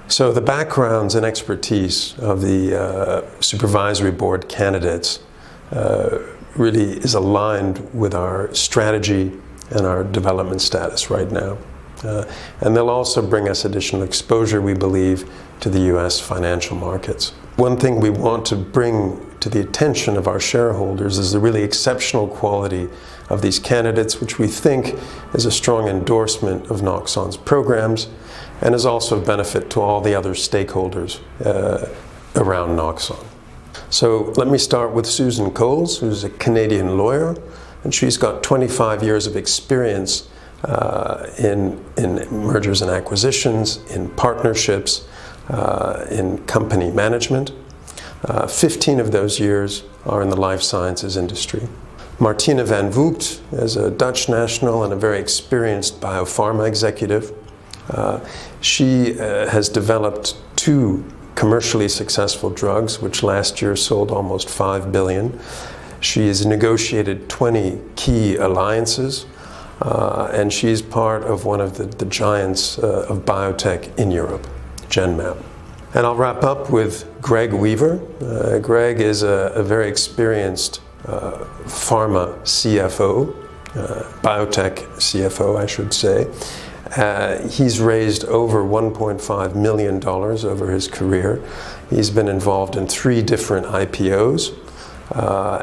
So the backgrounds and expertise of the supervisory board candidates really is aligned with our strategy and our development status right now. And they'll also bring us additional exposure, we believe, to the US financial markets. One thing we want to bring to the attention of our shareholders is the really exceptional quality of these candidates, which we think is a strong endorsement of NOXXON's programs and is also of benefit to all the other stakeholders around NOXXON. So let me start with Susan Coles, who's a Canadian lawyer, and she's got 25 years of experience in mergers and acquisitions, in partnerships, in company management. 15 of those years are in the life sciences industry. Martina van Voogd is a Dutch national and a very experienced biopharma executive. She has developed 2 commercially successful drugs, which last year sold almost $5 billion. She has negotiated 20 key alliances, and she's part of one of the giants of biotech in Europe, Genmab. And I'll wrap up with Greg Weaver. Greg is a very experienced pharma CFO, biotech CFO, I should say. He's raised over $1.5 million over his career. He's been involved in 3 different IPOs,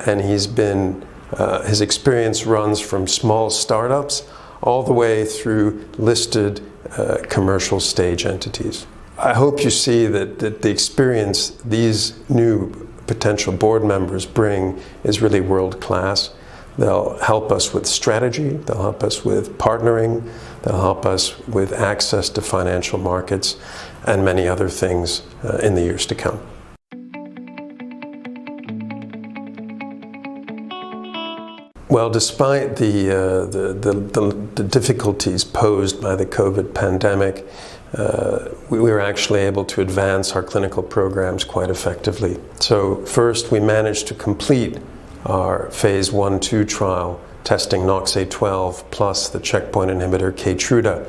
and his experience runs from small startups all the way through listed commercial stage entities. I hope you see that the experience these new potential board members bring is really world-class. They'll help us with strategy, they'll help us with partnering, they'll help us with access to financial markets, and many other things in the years to come. Well, despite the difficulties posed by the COVID pandemic, we were actually able to advance our clinical programs quite effectively. So first, we managed to complete our phase 1/2 trial testing NOX812 plus the checkpoint inhibitor Keytruda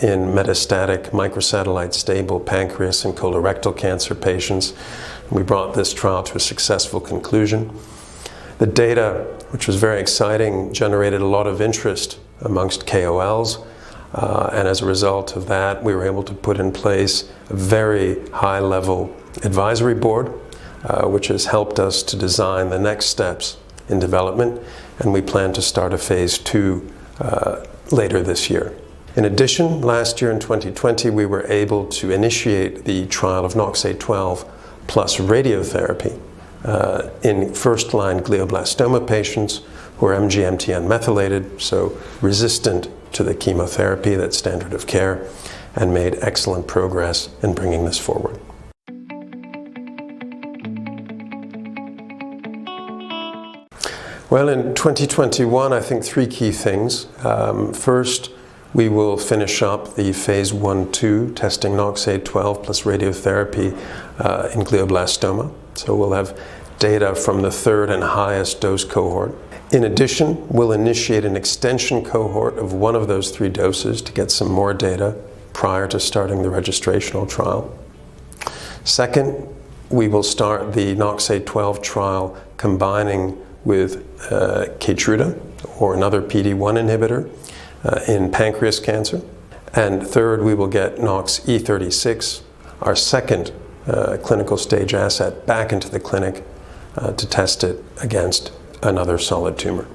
in metastatic microsatellite stable pancreas and colorectal cancer patients. We brought this trial to a successful conclusion. The data, which was very exciting, generated a lot of interest amongst KOLs, and as a result of that, we were able to put in place a very high-level advisory board, which has helped us to design the next steps in development, and we plan to start a phase 2 later this year. In addition, last year in 2020, we were able to initiate the trial of NOX812 plus radiotherapy in first-line glioblastoma patients who are MGMT unmethylated, so resistant to the chemotherapy that's standard of care, and made excellent progress in bringing this forward. Well, in 2021, I think 3 key things. First, we will finish up the phase 1/2 testing NOX812 plus radiotherapy in glioblastoma. So we'll have data from the 3rd and highest dose cohort. In addition, we'll initiate an extension cohort of one of those 3 doses to get some more data prior to starting the registrational trial. Second, we will start the NOX812 trial combining with Keytruda or another PD-1 inhibitor in pancreas cancer. And third, we will get NOX-E36, our second clinical stage asset, back into the clinic to test it against another solid tumor.